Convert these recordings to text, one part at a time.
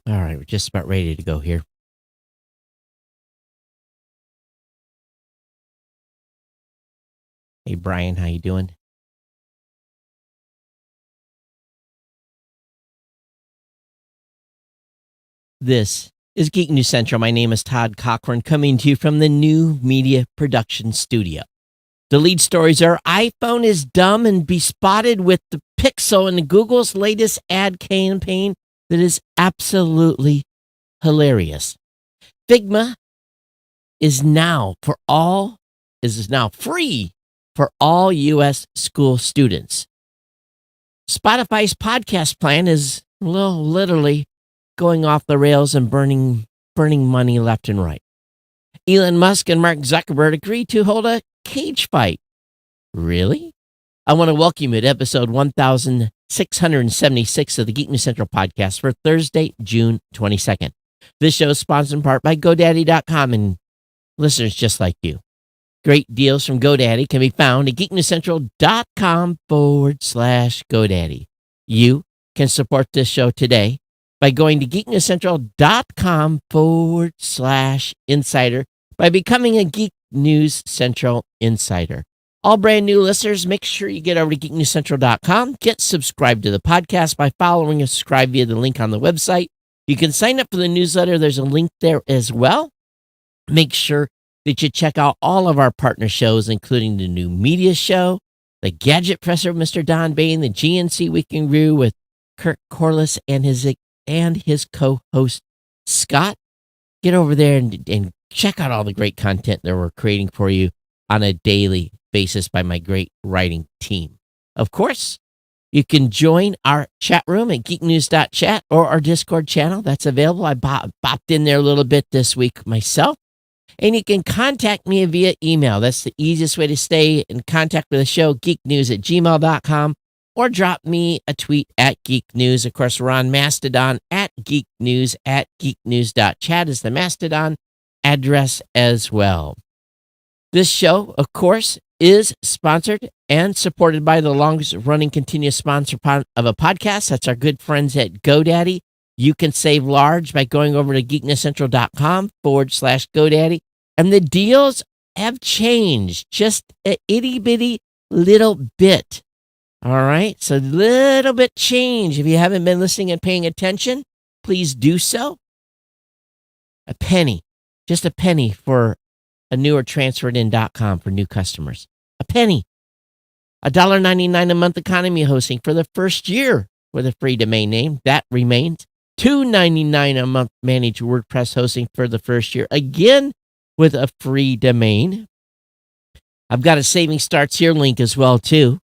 All right, we're just about ready to go here. Hey, Brian, how you doing? This is Geek News Central. My name is Todd Cochran, coming to you from the New Media Production Studio. The lead stories are: iPhone is dumb and be spotted with the Pixel in Google's latest ad campaign that is absolutely hilarious. Figma is now free for all U.S. school students. Spotify's podcast plan is literally going off the rails and burning money left and right. Elon Musk and Mark Zuckerberg agreed to hold a cage fight. Really? I want to welcome you to episode 1676 of the Geek News Central podcast for Thursday, June 22nd. This show is sponsored in part by GoDaddy.com and listeners just like you. Great deals from GoDaddy can be found at geeknewscentral.com/GoDaddy. You can support this show today by going to geeknewscentral.com/insider by becoming a Geek News Central Insider. All brand new listeners, make sure you get over to geeknewscentral.com, get subscribed to the podcast by following and subscribe via the link on the website. You can sign up for the newsletter. There's a link there as well. Make sure that you check out all of our partner shows, including the New Media Show, the Gadget Presser with Mr. Don Bain, the GNC Week in Review with Kirk Corliss and his co-host Scott. Get over there and check out all the great content that we're creating for you on a daily basis by my great writing team. Of course, you can join our chat room at geeknews.chat or our Discord channel. That's available. I bopped in there a little bit this week myself. And you can contact me via email. That's the easiest way to stay in contact with the show, geeknews@gmail.com, or drop me a tweet at geeknews. Of course, we're on Mastodon at geeknews, at geeknews.chat is the Mastodon address as well. This show, of course, is sponsored and supported by the longest running continuous sponsor of a podcast. That's our good friends at GoDaddy. You can save large by going over to geeknewscentral.com/GoDaddy. And the deals have changed just a itty bitty little bit. All right. So a little bit change. If you haven't been listening and paying attention, please do so. A penny, just a penny for a new or transferredin.com for new customers. A penny. $1.99 a month economy hosting for the first year with a free domain name. That remains. $2.99 a month managed WordPress hosting for the first year, again with a free domain. I've got a saving starts here link as well too.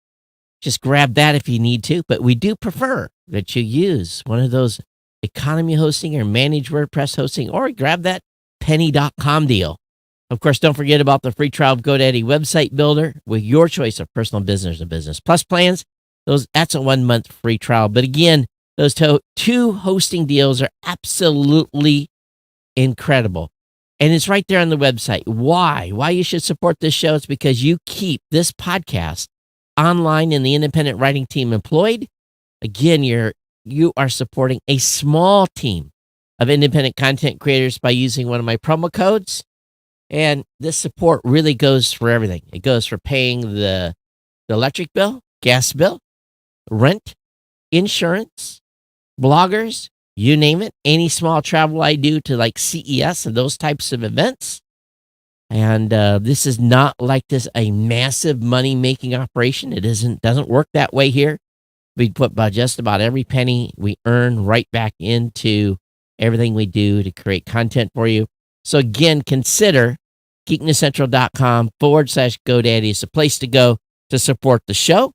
Just grab that if you need to, but we do prefer that you use one of those economy hosting or managed WordPress hosting, or grab that penny.com deal. Of course, don't forget about the free trial of GoDaddy website builder with your choice of personal business and business plus plans. That's a 1 month free trial. But again, those two hosting deals are absolutely incredible. And it's right there on the website. Why you should support this show is because you keep this podcast online and the independent writing team employed. Again, you are supporting a small team of independent content creators by using one of my promo codes. And this support really goes for everything. It goes for paying the electric bill, gas bill, rent, insurance, bloggers, you name it. Any small travel I do to like CES and those types of events. And this is not like a massive money-making operation. It doesn't work that way here. We put just about every penny we earn right back into everything we do to create content for you. So again, consider geeknewscentral.com/GoDaddy is the place to go to support the show.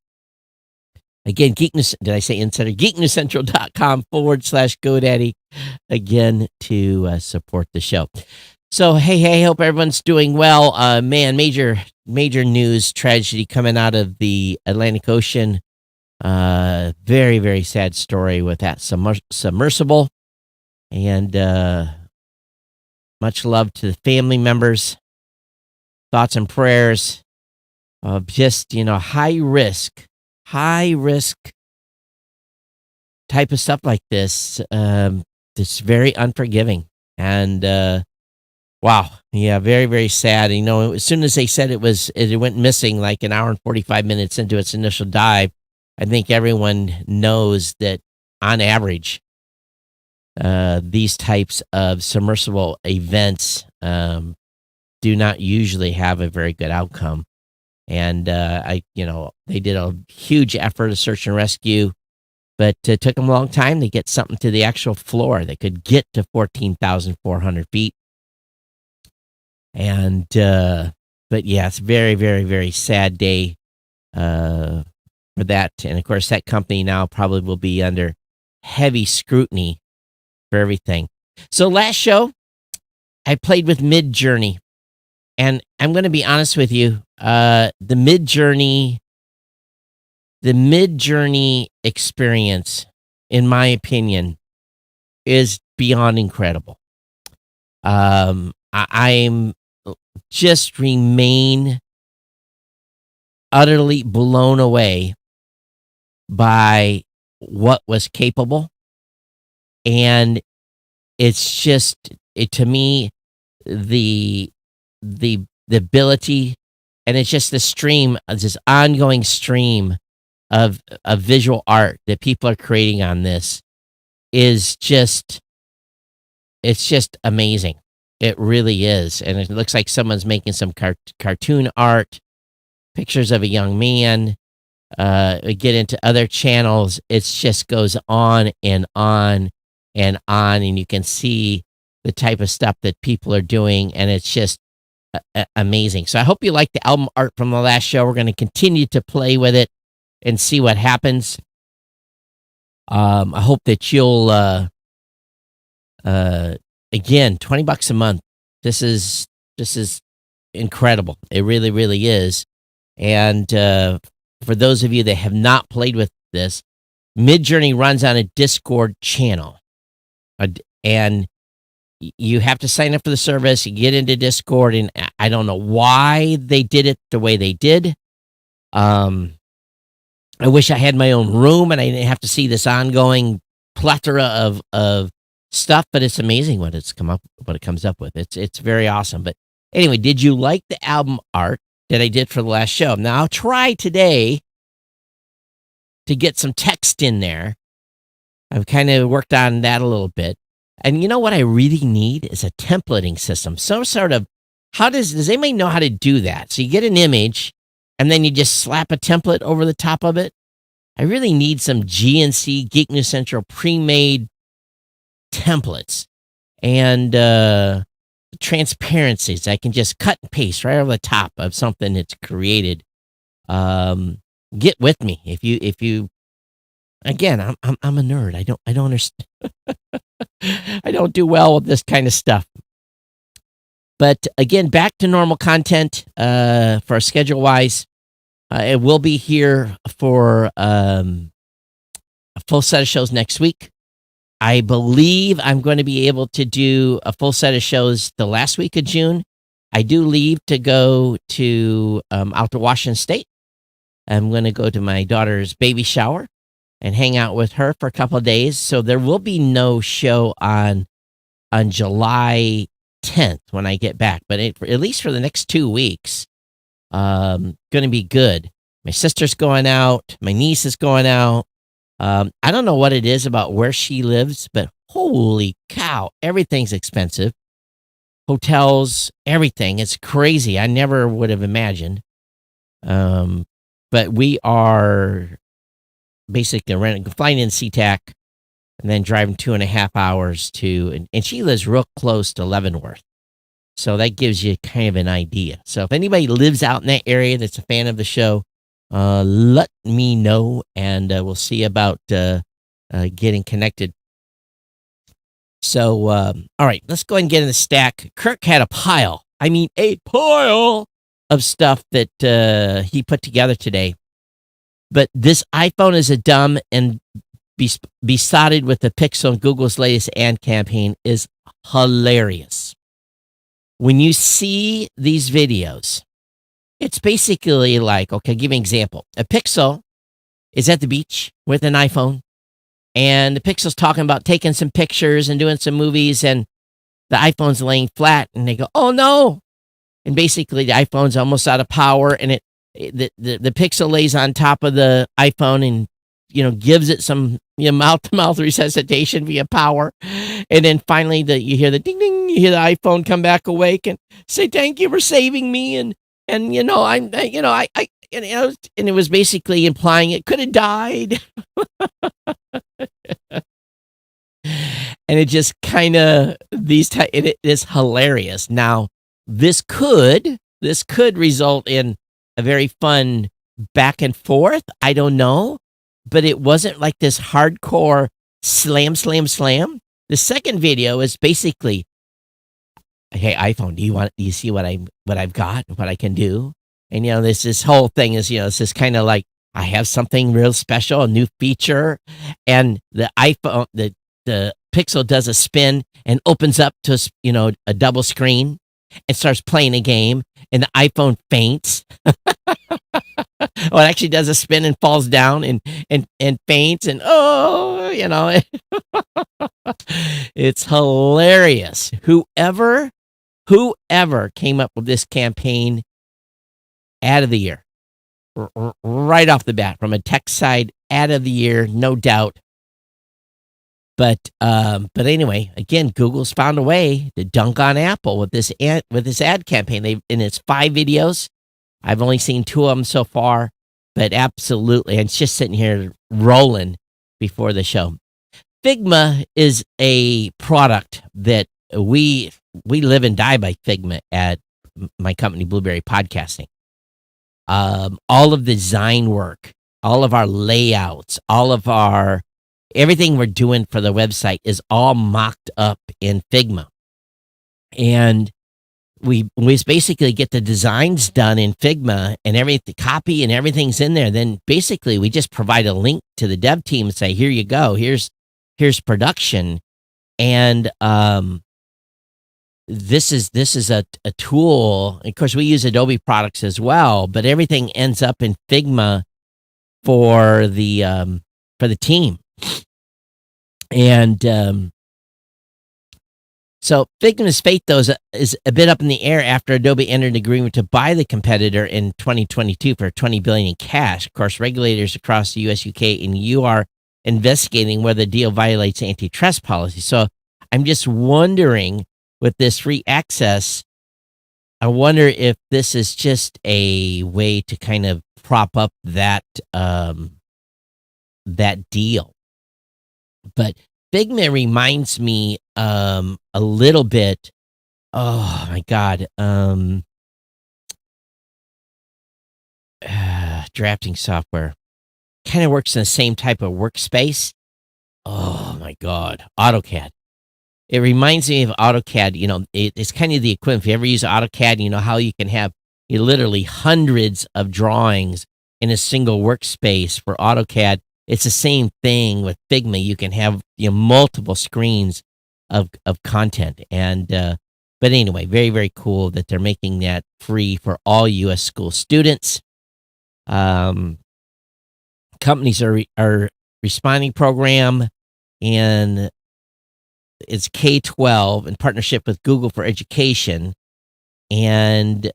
Again, did I say Insider? geeknewscentral.com/GoDaddy, again, to support the show. So, hey, hope everyone's doing well. Major news tragedy coming out of the Atlantic Ocean. Very, very sad story with that submersible. And much love to the family members. Thoughts and prayers of just, high risk type of stuff like this. it's very unforgiving. And wow, yeah, very, very sad. As soon as they said it went missing like an hour and 45 minutes into its initial dive, I think everyone knows that on average, these types of submersible events do not usually have a very good outcome. And they did a huge effort of search and rescue, but it took them a long time to get something to the actual floor that could get to 14,400 feet. And but yeah, it's very, very, very sad day for that. And of course, that company now probably will be under heavy scrutiny for everything. So last show, I played with Midjourney, and I'm going to be honest with you. The Midjourney experience, in my opinion, is beyond incredible. I'm just remain utterly blown away by what was capable. And it's just to me the ability, and it's just this ongoing stream of visual art that people are creating on this is just amazing. It really is. And it looks like someone's making some cartoon art, pictures of a young man. We get into other channels. It just goes on and on and on. And you can see the type of stuff that people are doing. And it's just amazing. So I hope you like the album art from the last show. We're going to continue to play with it and see what happens. I hope that you'll, again, $20 a month. This is incredible. It really, really is. And for those of you that have not played with this, Midjourney runs on a Discord channel, and you have to sign up for the service. You get into Discord, and I don't know why they did it the way they did. I wish I had my own room and I didn't have to see this ongoing plethora of stuff, but it's amazing what it comes up with. It's very awesome. But anyway, did you like the album art that I did for the last show? Now I'll try today to get some text in there. I've kind of worked on that a little bit. And you know what I really need is a templating system. Some sort of, does anybody know how to do that? So you get an image and then you just slap a template over the top of it. I really need some GNC, Geek News Central pre-made templates and transparencies. I can just cut and paste right over the top of something that's created. Get with me if you. Again, I'm a nerd. I don't understand. I don't do well with this kind of stuff. But again, back to normal content for schedule wise. It will be here for a full set of shows next week. I believe I'm going to be able to do a full set of shows the last week of June. I do leave to go to out to Washington State. I'm going to go to my daughter's baby shower and hang out with her for a couple of days. So there will be no show on July 10th when I get back, but at least for the next 2 weeks, going to be good. My sister's going out. My niece is going out. I don't know what it is about where she lives, but holy cow, everything's expensive. Hotels, everything. It's crazy. I never would have imagined. But we are basically flying in SeaTac and then driving 2.5 hours and she lives real close to Leavenworth. So that gives you kind of an idea. So if anybody lives out in that area that's a fan of the show, let me know, and we'll see about getting connected. So, all right, let's go ahead and get in the stack. Kirk had a pile of stuff that he put together today. But this iPhone is a dumb and besotted with the Pixel and Google's latest ad campaign is hilarious. When you see these videos, it's basically like, okay, give me an example. A Pixel is at the beach with an iPhone, and the Pixel's talking about taking some pictures and doing some movies, and the iPhone's laying flat, and they go, "Oh no!" And basically, the iPhone's almost out of power, and the Pixel lays on top of the iPhone and gives it some mouth-to-mouth resuscitation via power, and then finally you hear the ding ding, you hear the iPhone come back awake and say, "Thank you for saving me," and and it was basically implying it could have died. And it just kind of it is hilarious. Now, this could result in a very fun back and forth. I don't know, but it wasn't like this hardcore slam, slam, slam. The second video is basically, "Hey iPhone, do you see what I've got, what I can do?" And this whole thing is it's just kind of like, I have something real special, a new feature, and the iPhone, the Pixel does a spin and opens up to a double screen and starts playing a game, and the iPhone faints. Well, it actually does a spin and falls down and faints, and it's hilarious. Whoever came up with this campaign, ad of the year, right off the bat, from a tech side, ad of the year, no doubt. But anyway, again, Google's found a way to dunk on Apple with this ad campaign. And it's 5 videos. I've only seen 2 of them so far, but absolutely, it's just sitting here rolling before the show. Figma is a product that we live and die by Figma at my company, Blueberry Podcasting. All of the design work, all of our layouts, everything we're doing for the website is all mocked up in Figma. And we basically get the designs done in Figma, and the copy and everything's in there. Then basically we just provide a link to the dev team and say, "Here you go. Here's production." And this is a tool. Of course, we use Adobe products as well, but everything ends up in Figma for the team. And so Figma's fate, though, is a bit up in the air after Adobe entered an agreement to buy the competitor in 2022 for $20 billion in cash. Of course, regulators across the U.S., UK, and EU are investigating whether the deal violates antitrust policy. So I'm just wondering, with this free access, I wonder if this is just a way to kind of prop up that deal. But Figma reminds me a little bit. Oh my God. Drafting software kind of works in the same type of workspace. Oh my God. AutoCAD. It reminds me of AutoCAD. It's kind of the equivalent. If you ever use AutoCAD, you know how you can have literally hundreds of drawings in a single workspace for AutoCAD. It's the same thing with Figma. You can have multiple screens of content. And but anyway, very, very cool that they're making that free for all U.S. school students. Companies are responding program, and it's K-12 in partnership with Google for Education, and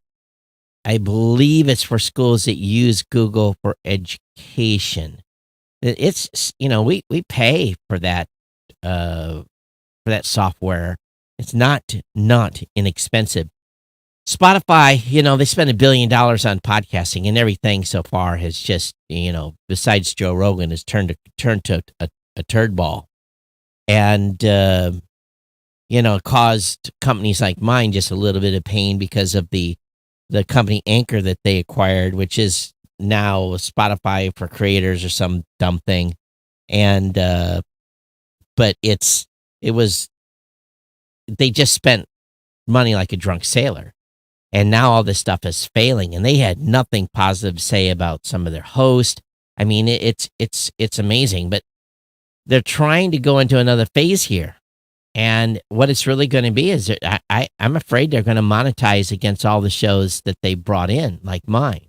I believe it's for schools that use Google for Education. It's we pay for that software. It's not inexpensive. Spotify, they spend $1 billion on podcasting, and everything so far has just besides Joe Rogan, has turned to a turd ball. And, caused companies like mine just a little bit of pain because of the company Anchor that they acquired, which is now Spotify for creators or some dumb thing. And, but they just spent money like a drunk sailor. And now all this stuff is failing, and they had nothing positive to say about some of their hosts. I mean, it's amazing, but they're trying to go into another phase here. And what it's really going to be is I'm afraid they're going to monetize against all the shows that they brought in, like mine.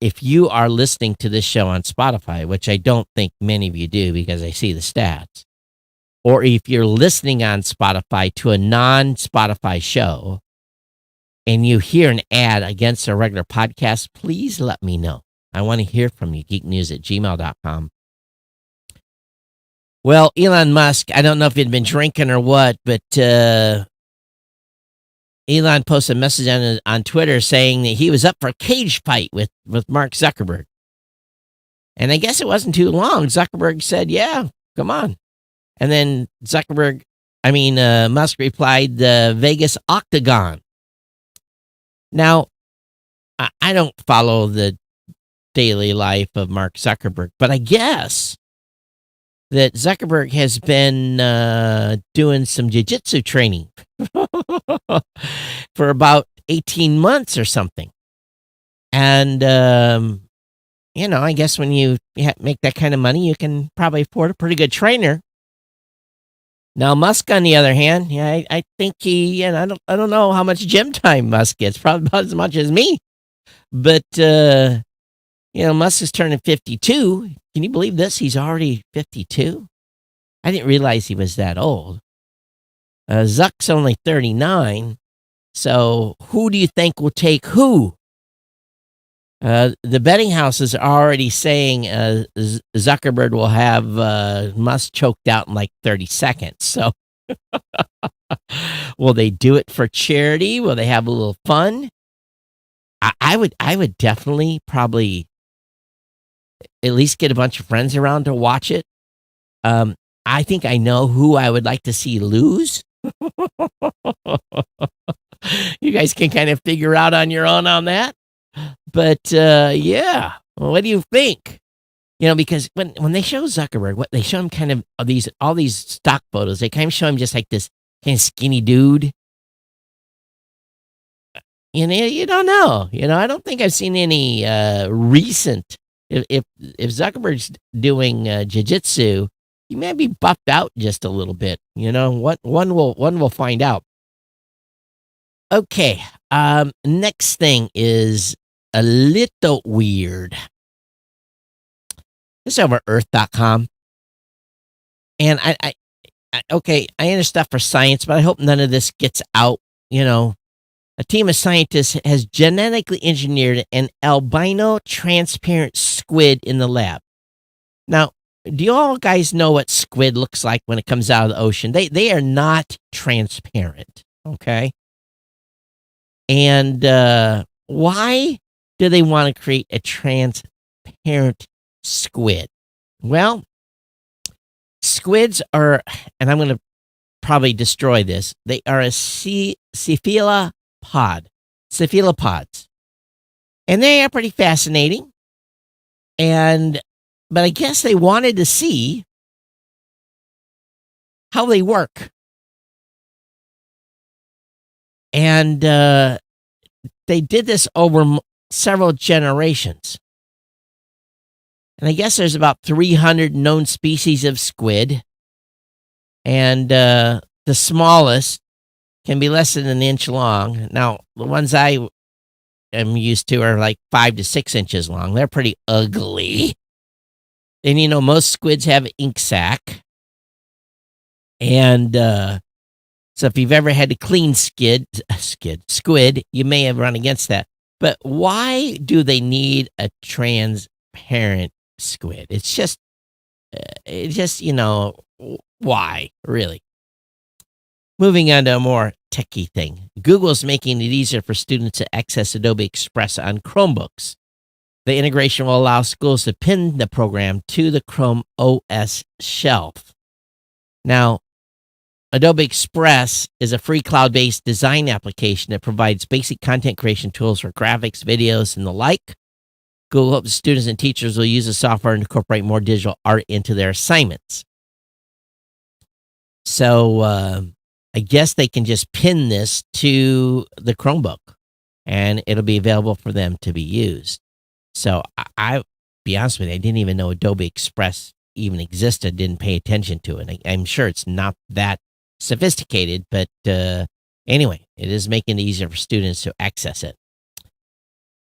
If you are listening to this show on Spotify, which I don't think many of you do because I see the stats, or if you're listening on Spotify to a non-Spotify show and you hear an ad against a regular podcast, please let me know. I want to hear from you, geeknews@gmail.com. Well, Elon Musk, I don't know if he'd been drinking or what, but Elon posted a message on Twitter saying that he was up for a cage fight with Mark Zuckerberg. And I guess it wasn't too long. Zuckerberg said, yeah, come on. And then Musk replied, the Vegas Octagon. Now, I don't follow the daily life of Mark Zuckerberg, but I guess that Zuckerberg has been doing some jiu-jitsu training for about 18 months or something. And, I guess when you make that kind of money, you can probably afford a pretty good trainer. Now, Musk, on the other hand, I think I don't know how much gym time Musk gets, probably about as much as me. But, Musk is turning 52. Can you believe this? He's already 52. I didn't realize he was that old. Zuck's only 39. So who do you think will take who? The betting houses are already saying Zuckerberg will have Musk choked out in like 30 seconds. So will they do it for charity? Will they have a little fun? I would definitely probably at least get a bunch of friends around to watch it. I think I know who I would like to see lose. You guys can kind of figure out on your own on that. But what do you think? Because when they show Zuckerberg, they show him kind of all these stock photos, they kind of show him just like this kind of skinny dude. You don't know. I don't think I've seen any recent. If Zuckerberg's doing jiu-jitsu, he may be buffed out just a little bit. One will find out. Okay. Next thing is a little weird. This is over earth.com. And I enter stuff for science, but I hope none of this gets out. A team of scientists has genetically engineered an albino transparent squid in the lab. Now, do you all guys know what squid looks like when it comes out of the ocean? They are not transparent, okay? And why do they want to create a transparent squid? Well, squids are, and I'm going to probably destroy this, they are a cephalopods. And they are pretty fascinating. But I guess they wanted to see how they work. And they did this over several generations. And I guess there's about 300 known species of squid. And the smallest can be less than an inch long. Now, the ones I am used to are like 5 to 6 inches long. They're pretty ugly. And most squids have an ink sac. And so if you've ever had to clean squid, you may have run against that. But why do they need a transparent squid? It's just, why, really? Moving on to a more techie thing. Google's making it easier for students to access Adobe Express on Chromebooks. The integration will allow schools to pin the program to the Chrome OS shelf. Now, Adobe Express is a free cloud-based design application that provides basic content creation tools for graphics, videos, and the like. Google hopes students and teachers will use the software and incorporate more digital art into their assignments. So, I guess they can just pin this to the Chromebook, and it'll be available for them to be used. So, I'll be honest with you, I didn't even know Adobe Express even existed, didn't pay attention to it. I'm sure it's not that sophisticated, but anyway, it is making it easier for students to access it.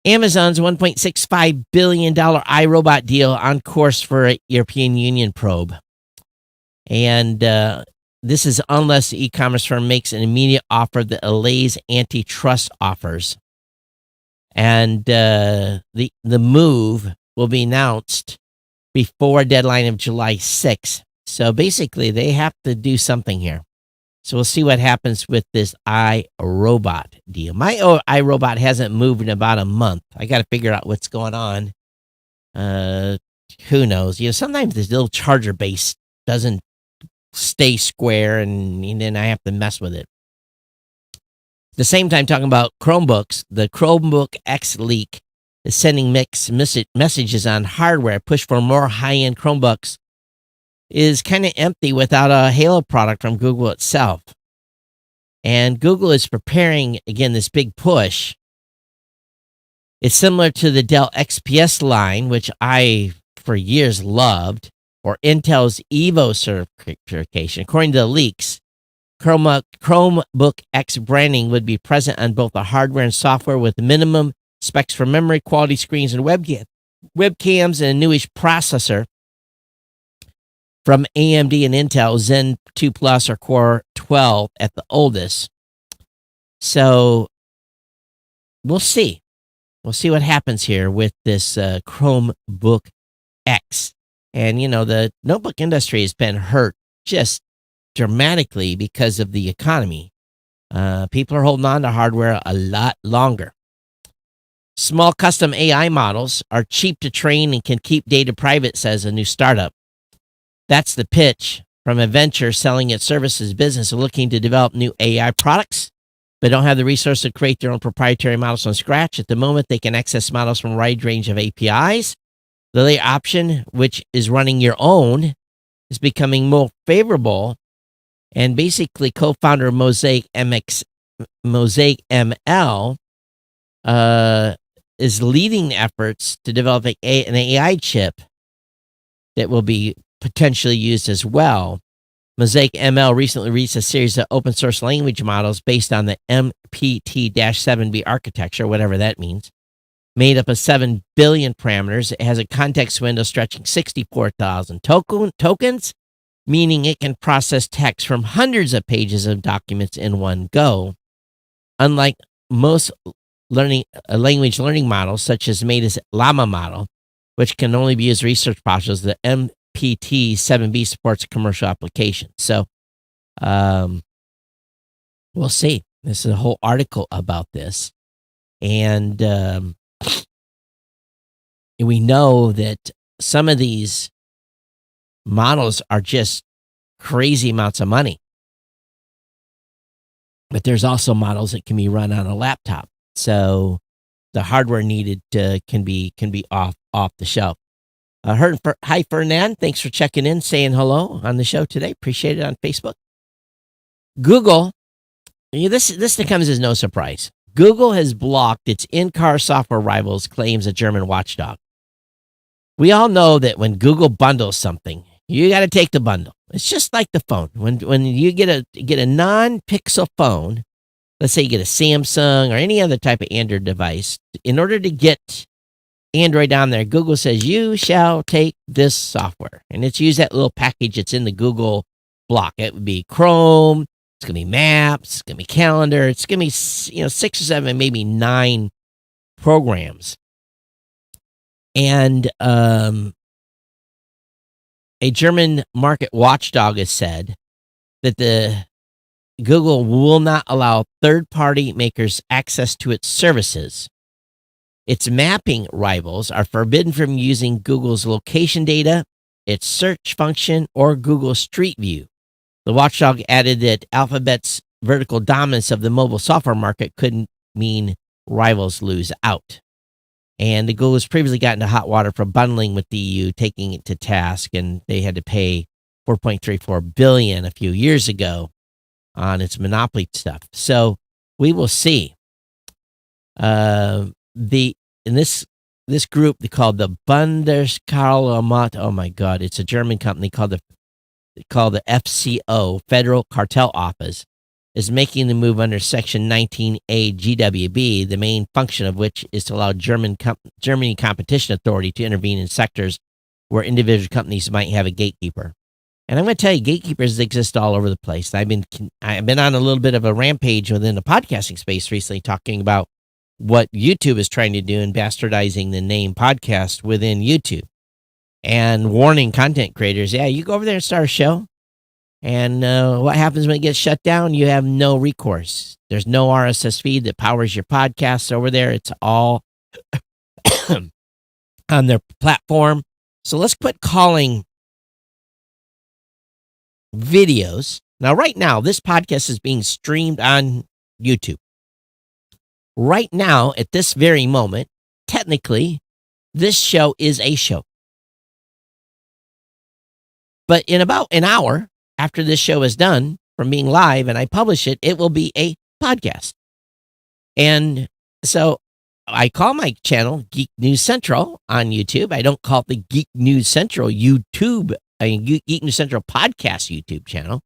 Amazon's $1.65 billion iRobot deal on course for a European Union probe. And this is unless the e-commerce firm makes an immediate offer that allays antitrust offers. And the move will be announced before a deadline of July 6th. So basically, they have to do something here. So we'll see what happens with this iRobot deal. My iRobot hasn't moved in about a month. I got to figure out what's going on. Who knows? Sometimes this little charger base doesn't stay square, and then I have to mess with it. At the same time, talking about Chromebooks, the Chromebook X leak is sending mixed messages on hardware. Push for more high-end Chromebooks is kind of empty without a Halo product from Google itself. And Google is preparing, again, this big push. It's similar to the Dell XPS line, which I, for years, loved, or Intel's Evo certification. According to the leaks, Chromebook X branding would be present on both the hardware and software with minimum specs for memory, quality screens, and webcams, and a newish processor from AMD and Intel, Zen 2 Plus or Core 12 at the oldest. So we'll see. We'll see what happens here with this Chromebook X. And, the notebook industry has been hurt just dramatically because of the economy. People are holding on to hardware a lot longer. Small custom AI models are cheap to train and can keep data private, says a new startup. That's the pitch from a venture selling its services business looking to develop new AI products, but don't have the resource to create their own proprietary models from scratch. At the moment, they can access models from a wide range of APIs. The later option, which is running your own, is becoming more favorable. And basically, co-founder of Mosaic ML is leading efforts to develop an AI chip that will be potentially used as well. Mosaic ML recently released a series of open source language models based on the MPT-7B architecture, whatever that means, made up of 7 billion parameters. It has a context window stretching 64,000 tokens, meaning it can process text from hundreds of pages of documents in one go. Unlike most language learning models, such as Meta's Llama model, which can only be used in research projects, the MPT-7B supports commercial applications. So we'll see. This is a whole article about this. And we know that some of these models are just crazy amounts of money. But there's also models that can be run on a laptop. So the hardware needed can be off the shelf. Hi, Fernand. Thanks for checking in, saying hello on the show today. Appreciate it on Facebook. Google, this comes as no surprise. Google has blocked its in-car software rivals, claims a German watchdog. We all know that when Google bundles something, you got to take the bundle. It's just like the phone. When you get a non-Pixel phone, let's say you get a Samsung or any other type of Android device, in order to get Android on there, Google says you shall take this software, and it's use that little package that's in the Google block. It would be Chrome. It's gonna be Maps. It's gonna be Calendar. It's gonna be 6 or 7, maybe 9 programs. And a German market watchdog has said that the Google will not allow third-party makers access to its services. Its mapping rivals are forbidden from using Google's location data, its search function, or Google Street View. The watchdog added that Alphabet's vertical dominance of the mobile software market couldn't mean rivals lose out. And the Google has previously gotten into hot water for bundling with the EU, taking it to task, and they had to pay $4.34 billion a few years ago on its monopoly stuff. So we will see. This group they called the Bundeskartellamt. Oh my God, it's a German company called the FCO, Federal Cartel Office, is making the move under Section 19A GWB, the main function of which is to allow Germany Competition Authority to intervene in sectors where individual companies might have a gatekeeper. And I'm going to tell you, gatekeepers exist all over the place. I've been on a little bit of a rampage within the podcasting space recently, talking about what YouTube is trying to do in bastardizing the name podcast within YouTube, and warning content creators, yeah, you go over there and start a show, and what happens when it gets shut down? You have no recourse. There's no RSS feed that powers your podcasts over there. It's all on their platform. So let's quit calling videos. Now, right now, this podcast is being streamed on YouTube. Right now, at this very moment, technically, this show is a show. But in about an hour after this show is done from being live and I publish it, it will be a podcast. And so I call my channel Geek News Central on YouTube. I don't call it the Geek News Central YouTube, Geek News Central podcast YouTube channel.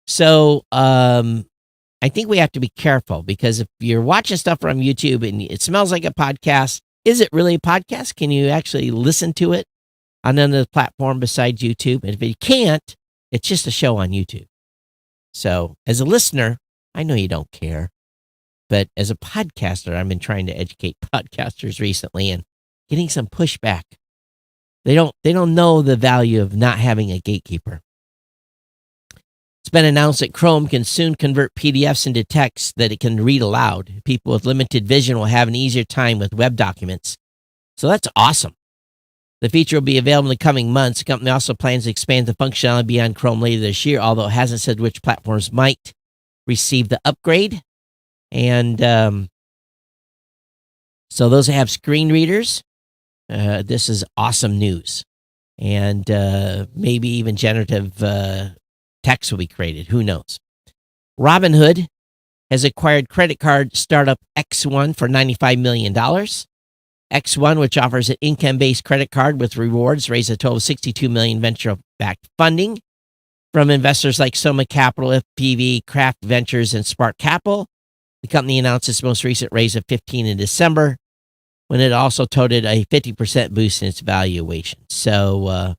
So I think we have to be careful, because if you're watching stuff from YouTube and it smells like a podcast, is it really a podcast? Can you actually listen to it on another platform besides YouTube? And if you can't, it's just a show on YouTube. So as a listener, I know you don't care. But as a podcaster, I've been trying to educate podcasters recently and getting some pushback. They don't know the value of not having a gatekeeper. It's been announced that Chrome can soon convert PDFs into text that it can read aloud. People with limited vision will have an easier time with web documents. So that's awesome. The feature will be available in the coming months. The company also plans to expand the functionality beyond Chrome later this year, although it hasn't said which platforms might receive the upgrade. And so those that have screen readers, this is awesome news. And maybe even generative text will be created. Who knows? Robinhood has acquired credit card startup X1 for $95 million. X1, which offers an income-based credit card with rewards, raised a total of $62 million venture-backed funding from investors like Soma Capital, FPV, Craft Ventures, and Spark Capital. The company announced its most recent raise of $15 million in December, when it also touted a 50% boost in its valuation. So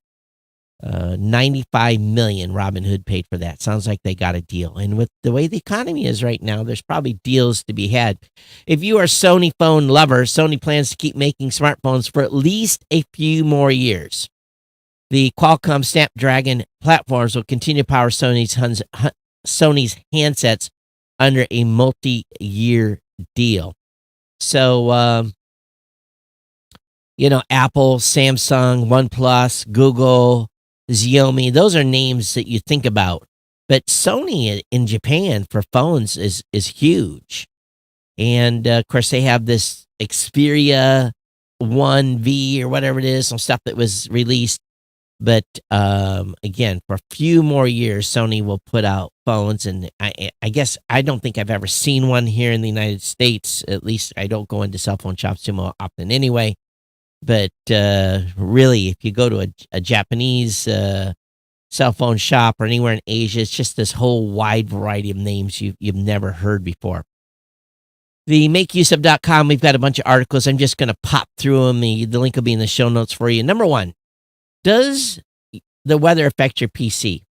$95 million Robinhood paid for that. Sounds like they got a deal. And with the way the economy is right now, there's probably deals to be had. If you are a Sony phone lover, Sony plans to keep making smartphones for at least a few more years. The Qualcomm Snapdragon platforms will continue to power Sony's handsets under a multi-year deal. So, Apple, Samsung, OnePlus, Google, Xiaomi, those are names that you think about. But Sony in Japan for phones is huge. And, of course, they have this Xperia 1V or whatever it is, some stuff that was released. But, again, for a few more years, Sony will put out phones. And I guess I don't think I've ever seen one here in the United States. At least I don't go into cell phone shops too often anyway. But really, if you go to a Japanese cell phone shop or anywhere in Asia, it's just this whole wide variety of names you've never heard before. The makeuseof.com, we've got a bunch of articles. I'm just going to pop through them. The link will be in the show notes for you. Number one, does the weather affect your PC?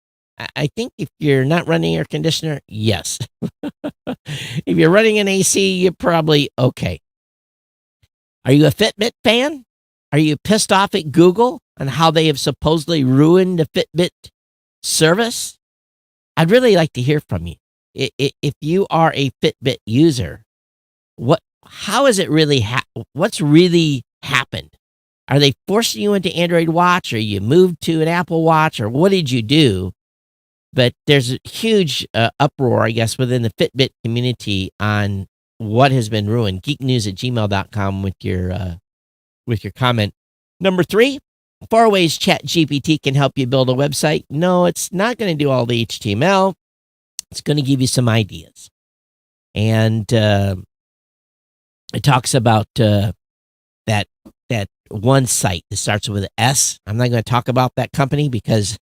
I think if you're not running air conditioner, yes. If you're running an AC, you're probably okay. Are you a Fitbit fan? Are you pissed off at Google on how they have supposedly ruined the Fitbit service? I'd really like to hear from you. If you are a Fitbit user, how is it really, what's really happened? Are they forcing you into Android Watch, or you moved to an Apple Watch, or what did you do? But there's a huge uproar, I guess, within the Fitbit community on what has been ruined. geeknews@gmail.com with your comment. Number 3, 4 ways ChatGPT can help you build a website. No, it's not going to do all the HTML. It's going to give you some ideas. And it talks about that one site that starts with an S. I'm not going to talk about that company because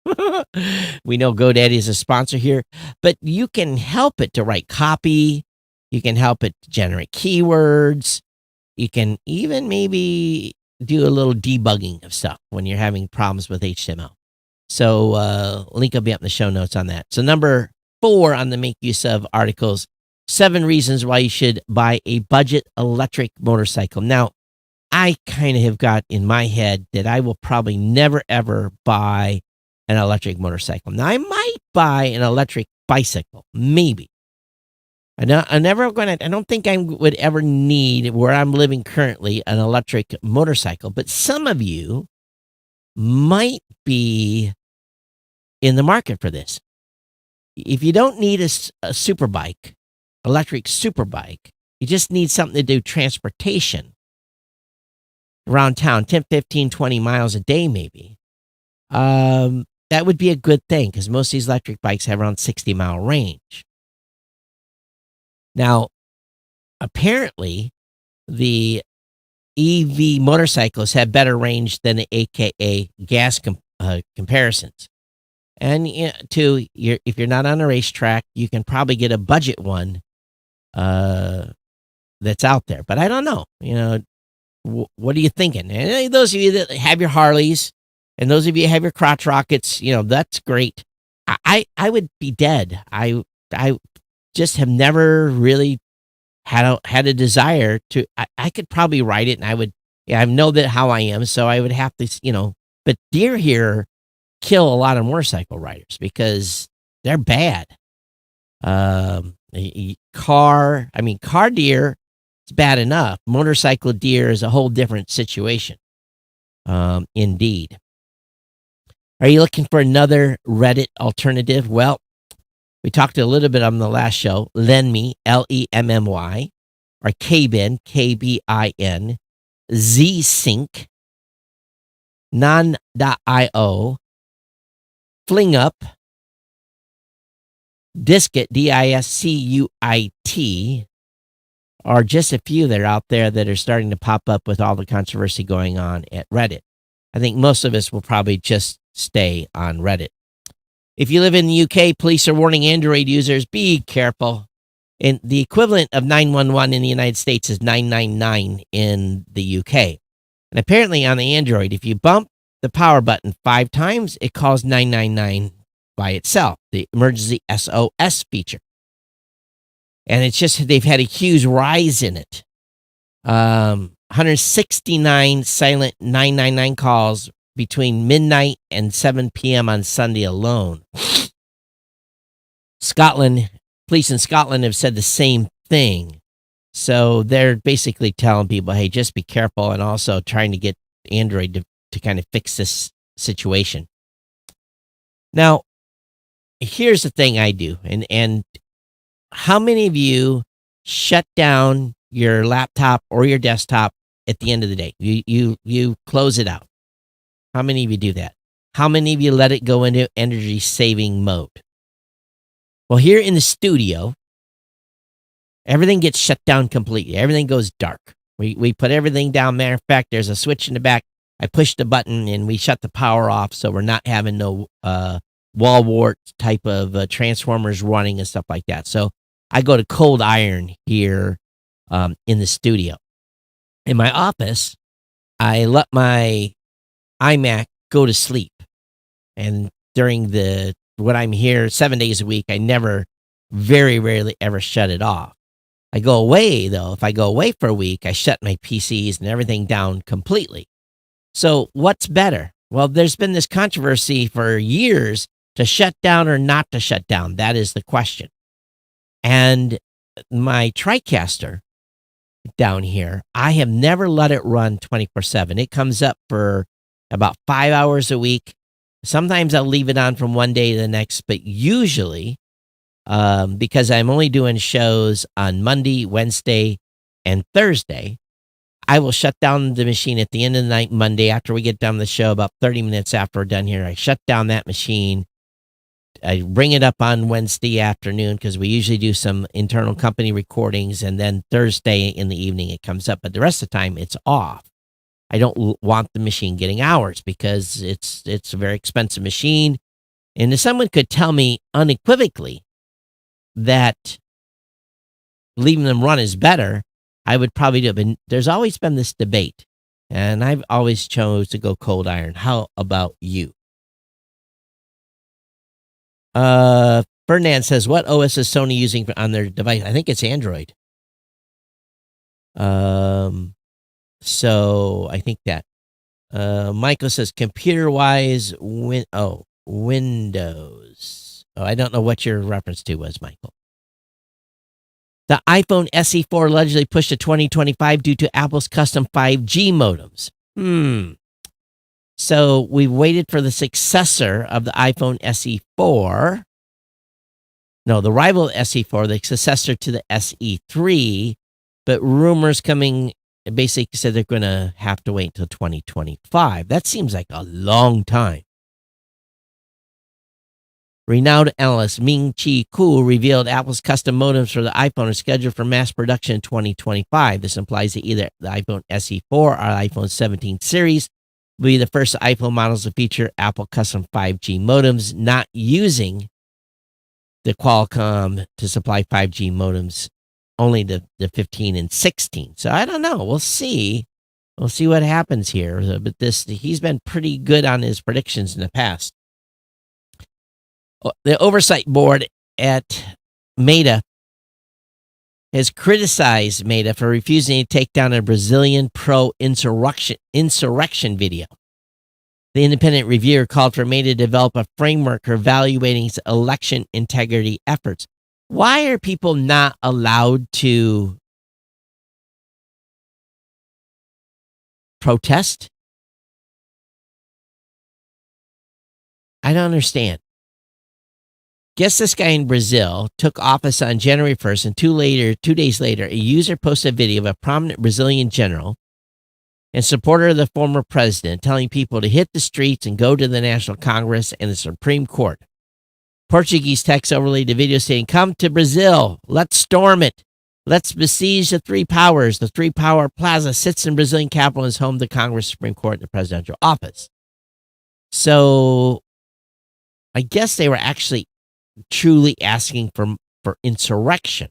we know GoDaddy is a sponsor here, but you can help it to write copy. You can help it to generate keywords. You can even maybe do a little debugging of stuff when you're having problems with HTML. So link will be up in the show notes on that. So number 4 on the make use of articles, 7 reasons why you should buy a budget electric motorcycle. Now, I kind of have got in my head that I will probably never, ever buy an electric motorcycle. Now, I might buy an electric bicycle, maybe. I don't think I would ever need, where I'm living currently, an electric motorcycle. But some of you might be in the market for this. If you don't need a super bike, electric super bike, you just need something to do transportation around town, 10, 15, 20 miles a day maybe. That would be a good thing because most of these electric bikes have around 60-mile range. Now, apparently, the EV motorcycles have better range than the AKA gas comparisons. And if you're not on a racetrack, you can probably get a budget one that's out there. But I don't know. What are you thinking? And those of you that have your Harleys and those of you that have your crotch rockets, that's great. I would be dead. I just have never really had a desire to. I could probably ride it, and I know that how I am, so I would have to, But deer here kill a lot of motorcycle riders because they're bad. Car deer, it's bad enough. Motorcycle deer is a whole different situation. Indeed. Are you looking for another Reddit alternative? Well, we talked a little bit on the last show. Lemmy, Lemmy, or Kbin, Kbin, ZSync, Non.io, FlingUp, Discut, Discuit, are just a few that are out there that are starting to pop up with all the controversy going on at Reddit. I think most of us will probably just stay on Reddit. If you live in the UK, police are warning Android users, be careful. And the equivalent of 911 in the United States is 999 in the UK. And apparently on the Android, if you bump the power button 5 times, it calls 999 by itself, the emergency SOS feature. And it's just, they've had a huge rise in it. 169 silent 999 calls between midnight and 7 p.m. on Sunday alone. Police in Scotland have said the same thing. So they're basically telling people, hey, just be careful, and also trying to get Android to kind of fix this situation. Now, here's the thing I do, and how many of you shut down your laptop or your desktop at the end of the day? You close it out. How many of you do that? How many of you let it go into energy saving mode? Well, here in the studio, everything gets shut down completely. Everything goes dark. We put everything down. Matter of fact, there's a switch in the back. I push the button and we shut the power off, so we're not having no wall wart type of transformers running and stuff like that. So I go to cold iron here in the studio. In my office, I let my iMac go to sleep. And during when I'm here 7 days a week, I never, very rarely ever shut it off. I go away, though. If I go away for a week, I shut my PCs and everything down completely. So what's better? Well, there's been this controversy for years to shut down or not to shut down. That is the question. And my TriCaster down here, I have never let it run 24/7. It comes up for about 5 hours a week. Sometimes I'll leave it on from one day to the next, but usually, because I'm only doing shows on Monday, Wednesday, and Thursday, I will shut down the machine at the end of the night, Monday, after we get done with the show, about 30 minutes after we're done here. I shut down that machine. I bring it up on Wednesday afternoon because we usually do some internal company recordings, and then Thursday in the evening it comes up. But the rest of the time, it's off. I don't want the machine getting hours because it's a very expensive machine. And if someone could tell me unequivocally that leaving them run is better, I would probably do it. But there's always been this debate, and I've always chose to go cold iron. How about you? Ferdinand says, what OS is Sony using on their device? I think it's Android. So I think that. Michael says, computer-wise, Windows. Oh, I don't know what your reference to was, Michael. The iPhone SE4 allegedly pushed to 2025 due to Apple's custom 5G modems. So we waited for the successor of the iPhone SE4. No, the rival SE4, the successor to the SE3. But rumors coming basically said they're going to have to wait until 2025. That seems like a long time. Renowned analyst Ming-Chi Kuo revealed Apple's custom modems for the iPhone are scheduled for mass production in 2025. This implies that either the iPhone SE4 or iPhone 17 series will be the first iPhone models to feature Apple custom 5G modems, not using the Qualcomm to supply 5G modems, only the 15 and 16. So I don't know. We'll see. We'll see what happens here. But he's been pretty good on his predictions in the past. The oversight board at Meta has criticized Meta for refusing to take down a Brazilian pro-insurrection video. The independent reviewer called for Meta to develop a framework for evaluating its election integrity efforts. Why are people not allowed to protest? I don't understand. Guess this guy in Brazil took office on January 1st, and 2 days later, a user posted a video of a prominent Brazilian general and supporter of the former president telling people to hit the streets and go to the National Congress and the Supreme Court. Portuguese text overlaid the video saying, "Come to Brazil. Let's storm it. Let's besiege the three powers. The three-power plaza sits in Brazilian capital and is home to Congress, Supreme Court, and the presidential office." So I guess they were actually truly asking for insurrection.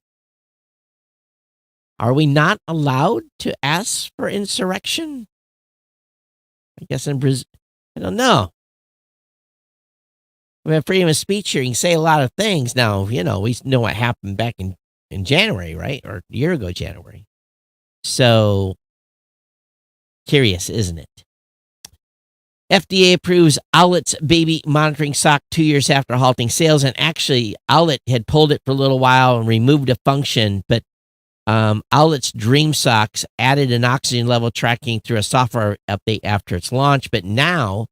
Are we not allowed to ask for insurrection? I guess in Brazil, I don't know. We have freedom of speech here. You can say a lot of things. Now, we know what happened back in January, right? Or a year ago, January. So, curious, isn't it? FDA approves Owlet's baby monitoring sock 2 years after halting sales. And actually, Owlet had pulled it for a little while and removed a function. But Owlet's Dream Socks added an oxygen level tracking through a software update after its launch. But now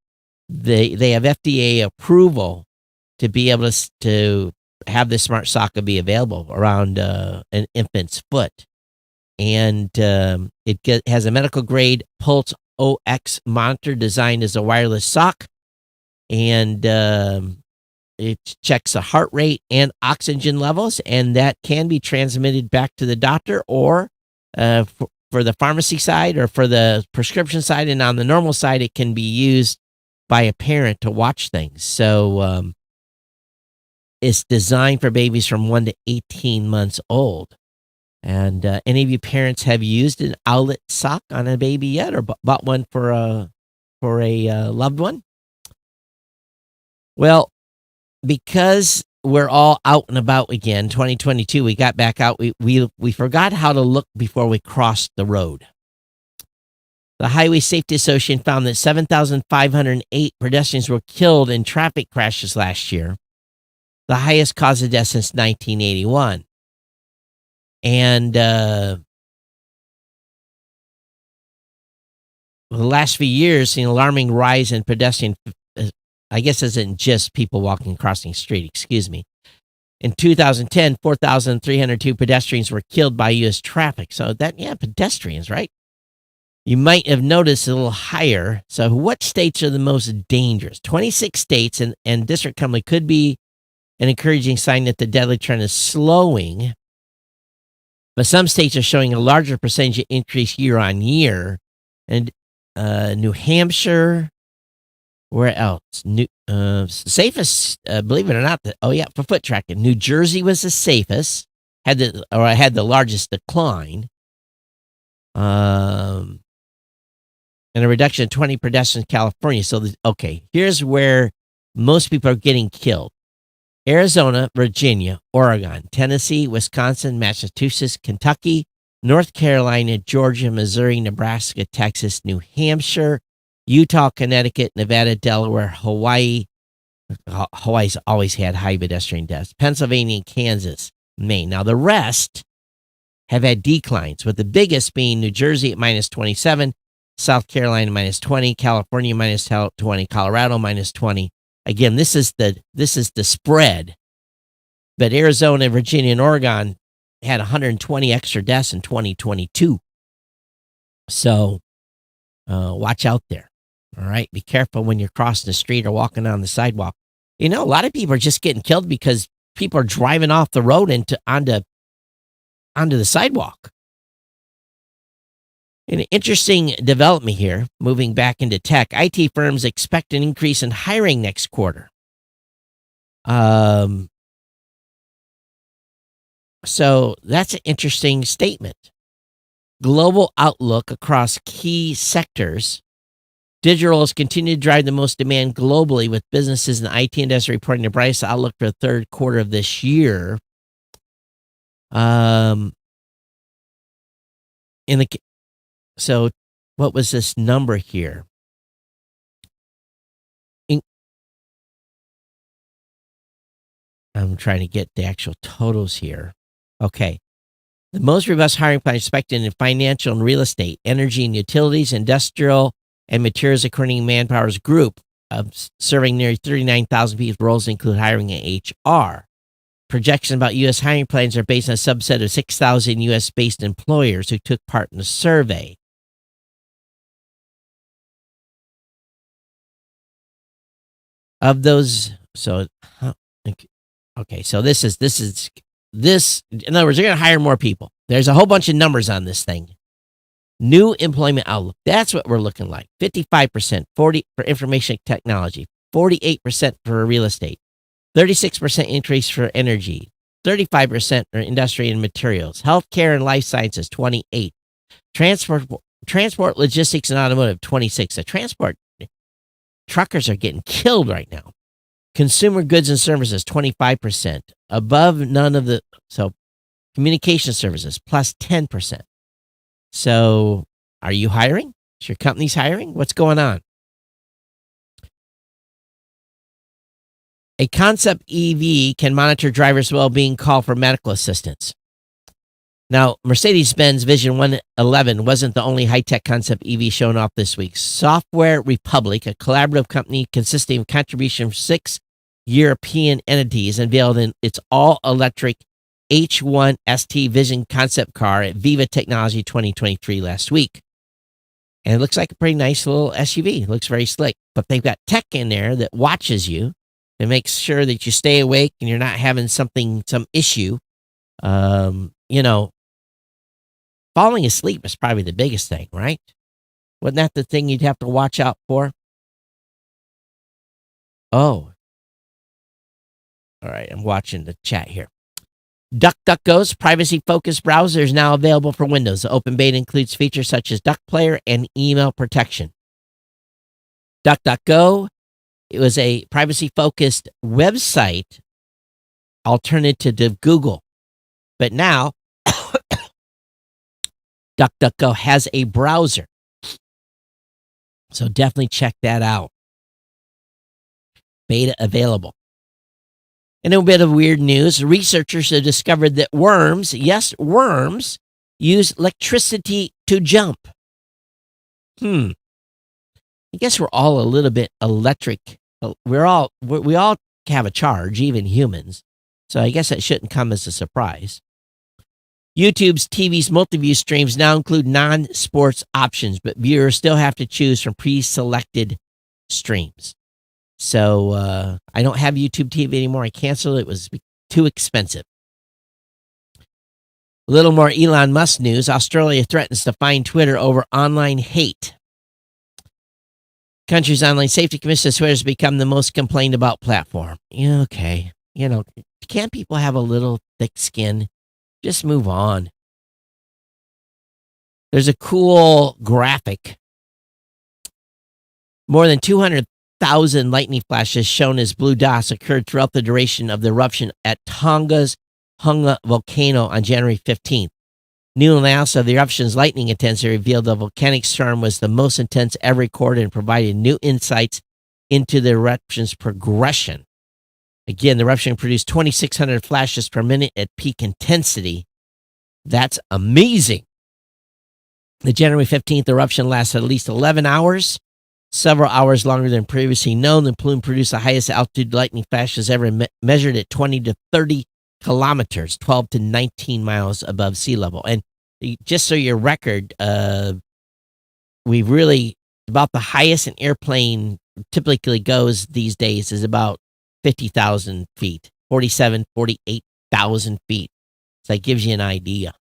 they have FDA approval to be able to have this smart sock be available around an infant's foot. And it has a medical grade Pulse OX monitor designed as a wireless sock, and it checks the heart rate and oxygen levels, and that can be transmitted back to the doctor or for the pharmacy side or for the prescription side, and on the normal side it can be used by a parent to watch things. So it's designed for babies from 1 to 18 months old. And any of you parents have used an Owlet sock on a baby yet, or bought one for a loved one? Well, because we're all out and about again, 2022, we got back out. We forgot how to look before we crossed the road. The Highway Safety Association found that 7,508 pedestrians were killed in traffic crashes last year, the highest cause of death since 1981. And the last few years, seen an alarming rise in pedestrian, I guess isn't just people walking crossing the street, excuse me. In 2010, 4,302 pedestrians were killed by U.S. traffic. So pedestrians, right? You might have noticed a little higher. So what states are the most dangerous? 26 states, and District Columbia could be an encouraging sign that the deadly trend is slowing. But some states are showing a larger percentage increase year on year. And New Hampshire. Where else? Safest, believe it or not. For foot tracking, New Jersey was the safest. Had the largest decline. And a reduction of 20 pedestrians in California. So, here's where most people are getting killed: Arizona, Virginia, Oregon, Tennessee, Wisconsin, Massachusetts, Kentucky, North Carolina, Georgia, Missouri, Nebraska, Texas, New Hampshire, Utah, Connecticut, Nevada, Delaware, Hawaii. Hawaii's always had high pedestrian deaths. Pennsylvania, and Kansas, Maine. Now, the rest have had declines, with the biggest being New Jersey at minus 27, South Carolina minus 20, California minus 20, Colorado minus 20. Again, this is the spread. But Arizona, Virginia, and Oregon had 120 extra deaths in 2022. So watch out there. All right. Be careful when you're crossing the street or walking on the sidewalk. A lot of people are just getting killed because people are driving off the road onto the sidewalk. An interesting development here, moving back into tech. IT firms expect an increase in hiring next quarter. So that's an interesting statement. Global outlook across key sectors. Digital has continued to drive the most demand globally, with businesses in the IT industry reporting the brightest outlook for the third quarter of this year. So what was this number here? I'm trying to get the actual totals here. Okay. The most robust hiring plan expected in financial and real estate, energy and utilities, industrial and materials, according to Manpower's group of serving nearly 39,000 people. Roles include hiring and HR. Projections about U.S. hiring plans are based on a subset of 6,000 U.S.-based employers who took part in the survey. Of those, so this is, in other words, they're going to hire more people. There's a whole bunch of numbers on this thing. New employment outlook. That's what we're looking like. 55%, 40% for information technology, 48% for real estate, 36% increase for energy, 35% for industry and materials, healthcare and life sciences, 28%, transport, logistics, and automotive, 26%. The transport truckers are getting killed right now. Consumer goods and services, 25%. Above none of the, so communication services, plus 10%. So are you hiring? Is your company's hiring? What's going on? A concept EV can monitor drivers' well-being, call for medical assistance. Now, Mercedes-Benz Vision 111 wasn't the only high-tech concept EV shown off this week. Software Republic, a collaborative company consisting of contribution from 6 European entities, unveiled its all-electric H1 ST Vision concept car at Viva Technology 2023 last week. And it looks like a pretty nice little SUV. It looks very slick. But they've got tech in there that watches you and makes sure that you stay awake and you're not having some issue. Falling asleep is probably the biggest thing, right? Wasn't that the thing you'd have to watch out for? Oh. All right, I'm watching the chat here. DuckDuckGo's privacy-focused browser is now available for Windows. The open beta includes features such as Duck Player and email protection. DuckDuckGo, it was a privacy-focused website alternative to Google. But now, DuckDuckGo has a browser. So definitely check that out. Beta available. And a bit of weird news. Researchers have discovered that worms, yes, worms, use electricity to jump. I guess we're all a little bit electric. We all have a charge, even humans. So I guess that shouldn't come as a surprise. YouTube's TV's multi-view streams now include non-sports options, but viewers still have to choose from pre-selected streams. So I don't have YouTube TV anymore. I canceled it. It was too expensive. A little more Elon Musk news. Australia threatens to fine Twitter over online hate. Country's online safety commission swears to become the most complained about platform. Yeah, okay. Can't people have a little thick skin? Just move on. There's a cool graphic. More than 200,000 lightning flashes shown as blue dots occurred throughout the duration of the eruption at Tonga's Hunga volcano on January 15th. New analysis of the eruption's lightning intensity revealed the volcanic storm was the most intense ever recorded and provided new insights into the eruption's progression. Again, the eruption produced 2,600 flashes per minute at peak intensity. That's amazing. The January 15th eruption lasted at least 11 hours, several hours longer than previously known. The plume produced the highest altitude lightning flashes ever measured at 20 to 30 kilometers, 12 to 19 miles above sea level. And just so your record, we really, about the highest an airplane typically goes these days is about 50,000 feet, 48,000 feet. So that gives you an idea.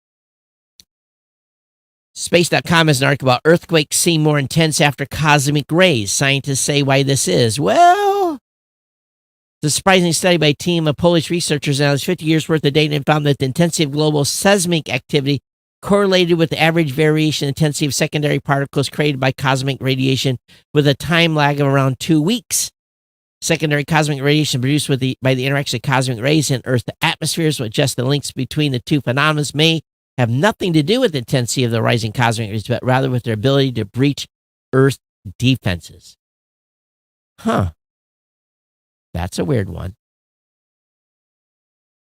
Space.com has an article about earthquakes seem more intense after cosmic rays. Scientists say why this is. Well, the surprising study by a team of Polish researchers analyzed 50 years' worth of data and found that the intensity of global seismic activity correlated with the average variation intensity of secondary particles created by cosmic radiation with a time lag of around 2 weeks. Secondary cosmic radiation produced by the interaction of cosmic rays in Earth's atmospheres, which just the links between the two phenomena may have nothing to do with the intensity of the rising cosmic rays, but rather with their ability to breach Earth defenses. Huh. That's a weird one.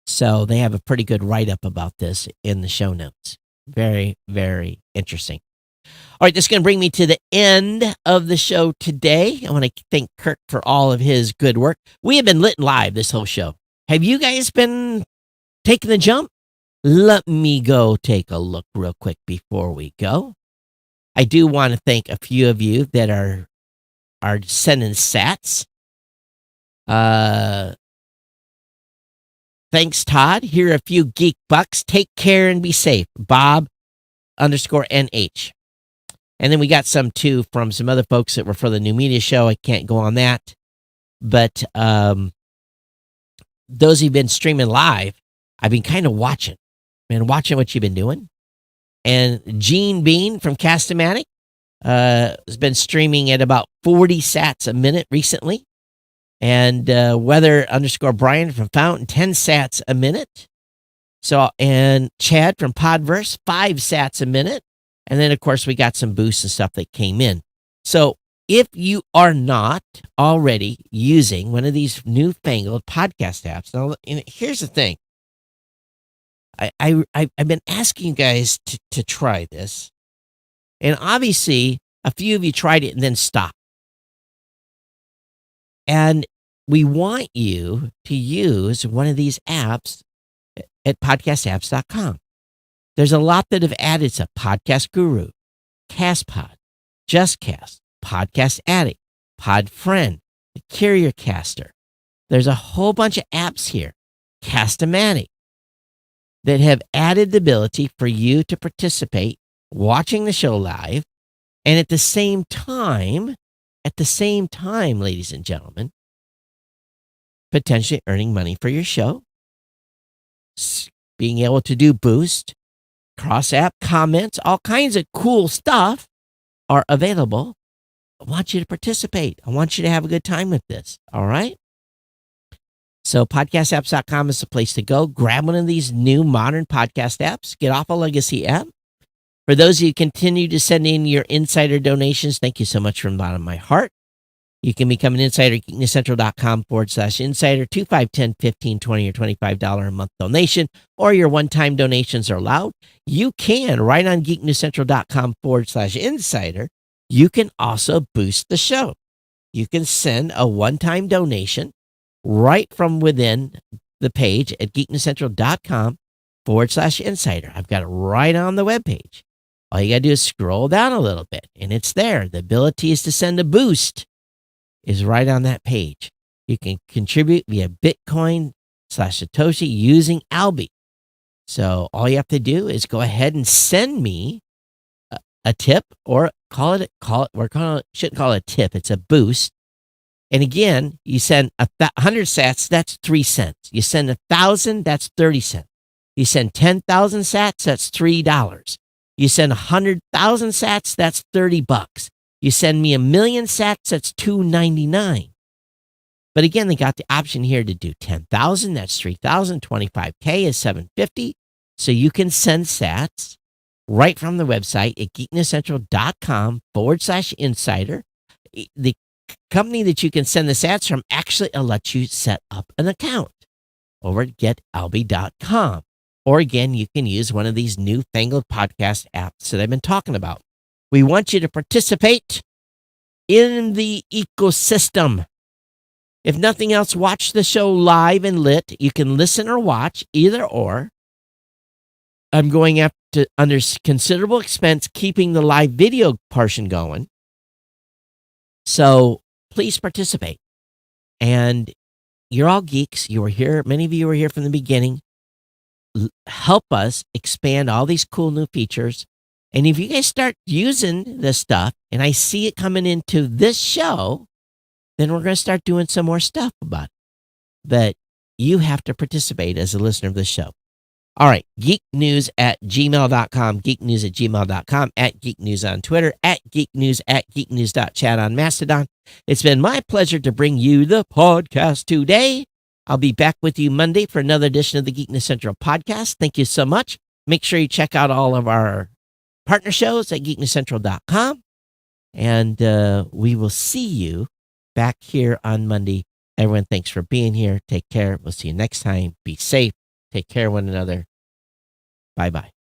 So they have a pretty good write-up about this in the show notes. Very, very interesting. All right, this is going to bring me to the end of the show today. I want to thank Kirk for all of his good work. We have been lit live this whole show. Have you guys been taking the jump? Let me go take a look real quick before we go. I do want to thank a few of you that are sending sats. Thanks, Todd. Here are a few geek bucks. Take care and be safe. Bob_NH. And then we got some too from some other folks that were for the new media show. I can't go on that. But those who've been streaming live, I've been kind of watching what you've been doing. And Gene Bean from Castamatic has been streaming at about 40 sats a minute recently. And Weather_Brian from Fountain, 10 sats a minute. So, and Chad from Podverse, 5 sats a minute. And then, of course, we got some boosts and stuff that came in. So if you are not already using one of these newfangled podcast apps, now, here's the thing. I've been asking you guys to try this. And obviously, a few of you tried it and then stopped. And we want you to use one of these apps at podcastapps.com. There's a lot that have added to Podcast Guru, CastPod, JustCast, Podcast Addict, PodFriend, the Carrier Caster. There's a whole bunch of apps here, Castamatic, that have added the ability for you to participate watching the show live, and at the same time, ladies and gentlemen, potentially earning money for your show, being able to do boost, cross-app comments, all kinds of cool stuff are available. I want you to participate. I want you to have a good time with this, all right? So podcastapps.com is the place to go. Grab one of these new modern podcast apps. Get off a legacy app. For those of you who continue to send in your insider donations, thank you so much from the bottom of my heart. You can become an insider at geeknewscentral.com/insider, 2, 5, 10, 15, 20, or $25 a month donation, or your one-time donations are allowed. You can, right on geeknewscentral.com/insider, you can also boost the show. You can send a one-time donation right from within the page at geeknewscentral.com/insider. I've got it right on the webpage. All you got to do is scroll down a little bit, and it's there. The ability is to send a boost is right on that page. You can contribute via Bitcoin/Satoshi using Alby. So all you have to do is go ahead and send me a tip or shouldn't call it a tip. It's a boost. And again, you send 100 sats, that's 3 cents. You send 1,000, that's 30 cents. You send 10,000 sats, that's $3. You send 100,000 sats, that's $30. You send me 1,000,000 sats, that's $2.99. But again, they got the option here to do 10,000, that's 3,000. 25K is $750. So you can send sats right from the website at geeknewscentral.com/insider. The company that you can send the sats from actually will let you set up an account over at getalby.com. Or again, you can use one of these newfangled podcast apps that I've been talking about. We want you to participate in the ecosystem. If nothing else, watch the show live and lit. You can listen or watch, either or. I'm going up to under considerable expense keeping the live video portion going. So please participate. And you're all geeks. You were here. Many of you were here from the beginning. Help us expand all these cool new features. And if you guys start using this stuff and I see it coming into this show, then we're going to start doing some more stuff about it. But you have to participate as a listener of this show. All right, geeknews@gmail.com, geeknews@gmail.com, @geeknews on Twitter, @geeknews@geeknews.chat on Mastodon. It's been my pleasure to bring you the podcast today. I'll be back with you Monday for another edition of the Geek News Central podcast. Thank you so much. Make sure you check out all of our partner shows at geeknewscentral.com. And we will see you back here on Monday. Everyone, thanks for being here. Take care. We'll see you next time. Be safe. Take care of one another. Bye-bye.